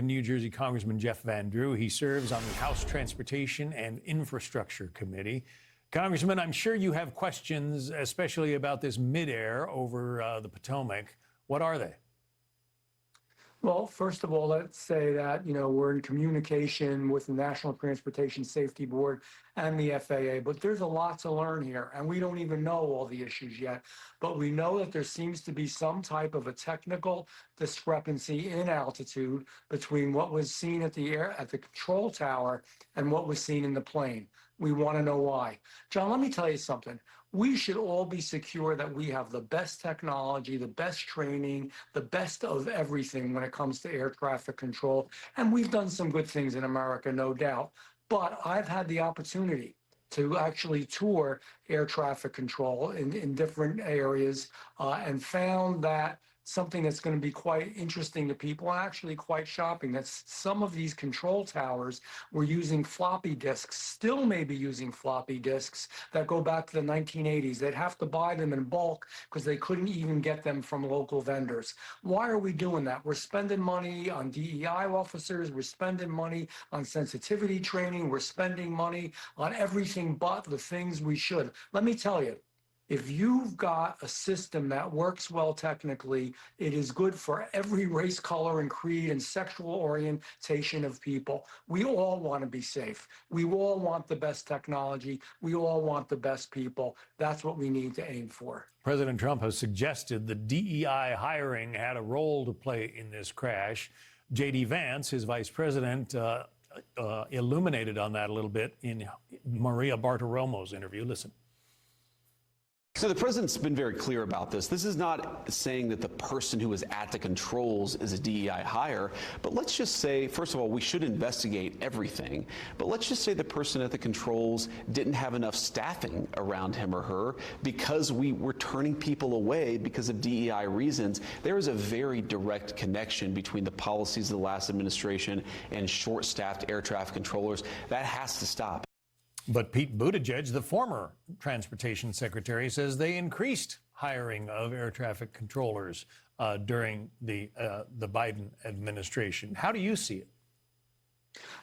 New Jersey Congressman Jeff Van Drew. He serves on the House Transportation and Infrastructure Committee. Congressman, I'm sure you have questions, especially about this midair over the Potomac. What are they? Well, first of all, let's say that, we're in communication with the National Transportation Safety Board and the FAA, but there's a lot to learn here, and we don't even know all the issues yet. But we know that there seems to be some type of a technical discrepancy in altitude between what was seen at the control tower and what was seen in the plane. We want to know why. John, let me tell you something. We should all be secure that we have the best technology, the best training, the best of everything when it comes to air traffic control. And we've done some good things in America, no doubt. But I've had the opportunity to actually tour air traffic control in different areas and found that something that's going to be quite interesting to people and actually quite shocking, that some of these control towers were using floppy disks, still may be using floppy disks that go back to the 1980s. They'd have to buy them in bulk because they couldn't even get them from local vendors. Why are we doing that? We're spending money on DEI officers. We're spending money on sensitivity training. We're spending money on everything but the things we should. Let me tell you, if you've got a system that works well technically, it is good for every race, color, and creed and sexual orientation of people. We all want to be safe. We all want the best technology. We all want the best people. That's what we need to aim for. President Trump has suggested the DEI hiring had a role to play in this crash. J.D. Vance, his vice president, illuminated on that a little bit in Maria Bartiromo's interview. Listen. So the president's been very clear about this. This is not saying that the person who is at the controls is a DEI hire, but let's just say, first of all, we should investigate everything. But let's just say the person at the controls didn't have enough staffing around him or her because we were turning people away because of DEI reasons. There is a very direct connection between the policies of the last administration and short-staffed air traffic controllers. That has to stop. But Pete Buttigieg, the former transportation secretary, says they increased hiring of air traffic controllers during the Biden administration. How do you see it?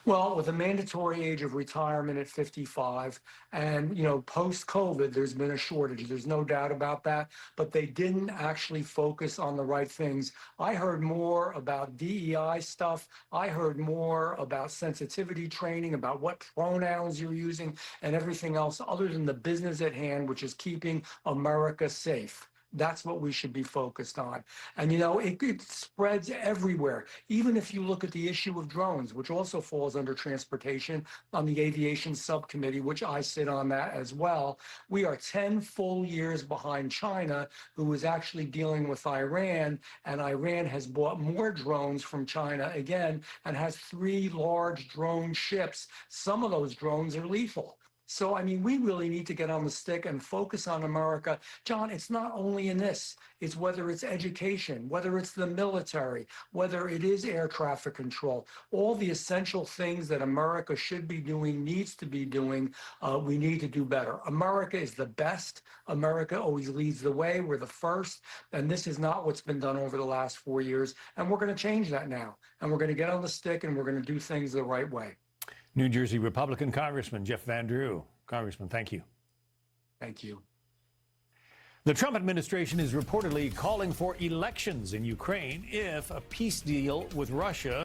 Well, with a mandatory age of retirement at 55 and, post-COVID, there's been a shortage. There's no doubt about that. But they didn't actually focus on the right things. I heard more about DEI stuff. I heard more about sensitivity training, about what pronouns you're using and everything else other than the business at hand, which is keeping America safe. That's what we should be focused on. And, it spreads everywhere. Even if you look at the issue of drones, which also falls under transportation on the aviation subcommittee, which I sit on that as well, we are 10 full years behind China, who is actually dealing with Iran. And Iran has bought more drones from China again and has 3 large drone ships. Some of those drones are lethal. So, we really need to get on the stick and focus on America. John, it's not only in this. It's whether it's education, whether it's the military, whether it is air traffic control. All the essential things that America should be doing, needs to be doing, we need to do better. America is the best. America always leads the way. We're the first. And this is not what's been done over the last 4 years. And we're going to change that now. And we're going to get on the stick and we're going to do things the right way. New Jersey Republican Congressman Jeff Van Drew. Congressman, thank you. Thank you. The Trump administration is reportedly calling for elections in Ukraine if a peace deal with Russia